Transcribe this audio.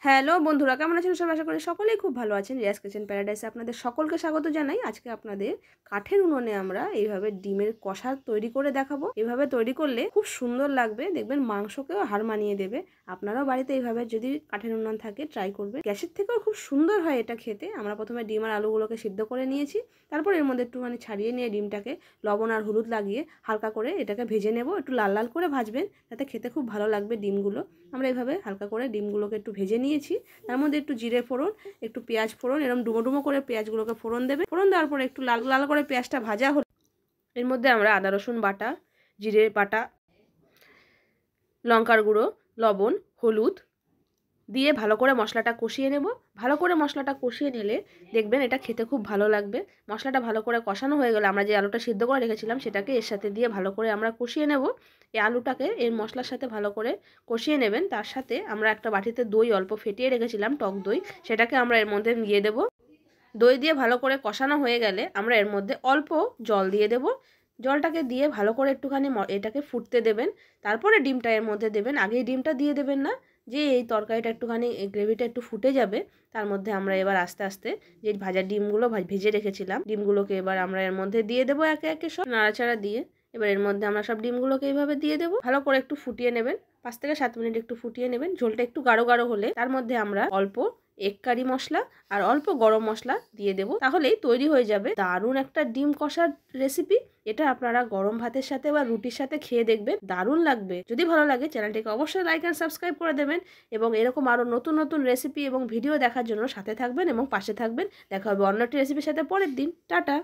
Hello বন্ধুরা, কেমন আছেন সবাই? আশা করি সকলেই খুব ভালো আছেন। রিয়াজ কিচেন প্যারাডাইসে আপনাদের সকলকে স্বাগত জানাই। আজকে আপনাদের কাঠের উনুনে আমরা এইভাবে ডিমের কষা তৈরি করে দেখাবো। এভাবে তৈরি করলে খুব সুন্দর লাগবে, দেখবেন মাংসকেও হার মানিয়ে দেবে। আপনারাও বাড়িতে এইভাবে যদি কাঠের উনুন থাকে ট্রাই করবেন। গ্যাসের থেকেও খুব সুন্দর হয় এটা খেতে। আমরা প্রথমে ডিম আর আলুগুলোকে সিদ্ধ করে নিয়েছি, তারপর এর মধ্যে একটুখানি ছাড়িয়ে নিয়ে ডিমটাকে লবণ আর হলুদ লাগিয়ে হালকা করে এটাকে ভেজে নেব। একটু লাল লাল করে ভাজবেন, তাতে খেতে খুব ভালো লাগবে ডিমগুলো। আমরা এইভাবে হালকা করে ডিমগুলোকে একটু ভেজে নিয়েছি। তার মধ্যে একটু জিরে ফোড়ন, একটু পেঁয়াজ ফোড়ন, এরকম ডুমো ডুমো করে পেঁয়াজগুলোকে ফোড়ন দেবে। ফোড়ন দেওয়ার পরে একটু লাল লাল করে পেঁয়াজটা ভাজা হলে এর মধ্যে আমরা আদা রসুন বাটা, জিরে বাটা, লঙ্কার গুঁড়ো, লবণ, হলুদ দিয়ে ভালো করে মশলাটা কষিয়ে নেব। ভালো করে মশলাটা কষিয়ে নিলে দেখবেন এটা খেতে খুব ভালো লাগবে। মশলাটা ভালো করে কষানো হয়ে গেলে আমরা যে আলুটা সিদ্ধ করে রেখেছিলাম সেটাকে এর সাথে দিয়ে ভালো করে আমরা কষিয়ে নেব। এই আলুটাকে এর মশলার সাথে ভালো করে কষিয়ে নেবেন। তার সাথে আমরা একটা বাটিতে দই অল্প ফেটিয়ে রেখেছিলাম, টক দই, সেটাকে আমরা এর মধ্যে দিয়ে দেব। দই দিয়ে ভালো করে কষানো হয়ে গেলে আমরা এর মধ্যে অল্প জল দিয়ে দেব। জলটাকে দিয়ে ভালো করে একটুখানি এটাকে ফুটতে দেবেন। তারপরে ডিমটা এর মধ্যে দেবেন। আগেই ডিমটা দিয়ে দেবেন না, যে এই তরকারিটা একটুখানি গ্রেভিটা একটু ফুটে যাবে তার মধ্যে আমরা এবার আস্তে আস্তে যে ভাজা ডিমগুলো ভেজে রেখেছিলাম ডিমগুলোকে এবার আমরা এর মধ্যে দিয়ে দেবো একে একে সব নাড়াচাড়া দিয়ে। এবার এর মধ্যে আমরা সব ডিমগুলোকে এইভাবে দিয়ে দেবো। ভালো করে একটু ফুটিয়ে নেবেন, 5 থেকে 7 মিনিট একটু ফুটিয়ে নেবেন। ঝোলটা একটু গাঢ় গাঢ় হলে তার মধ্যে আমরা অল্প এক কারি মশলা আর অল্প গরম মশলা দিয়ে দেবো। তাহলেই তৈরি হয়ে যাবে দারুণ একটা ডিম কষার রেসিপি। এটা আপনারা গরম ভাতের সাথে বা রুটির সাথে খেয়ে দেখবেন, দারুণ লাগবে। যদি ভালো লাগে চ্যানেলটিকে অবশ্যই লাইক অ্যান্ড সাবস্ক্রাইব করে দেবেন এবং এরকম আরও নতুন নতুন রেসিপি এবং ভিডিও দেখার জন্য সাথে থাকবেন এবং পাশে থাকবেন। দেখা হবে অন্য একটি রেসিপির সাথে পরের দিন। টাটা।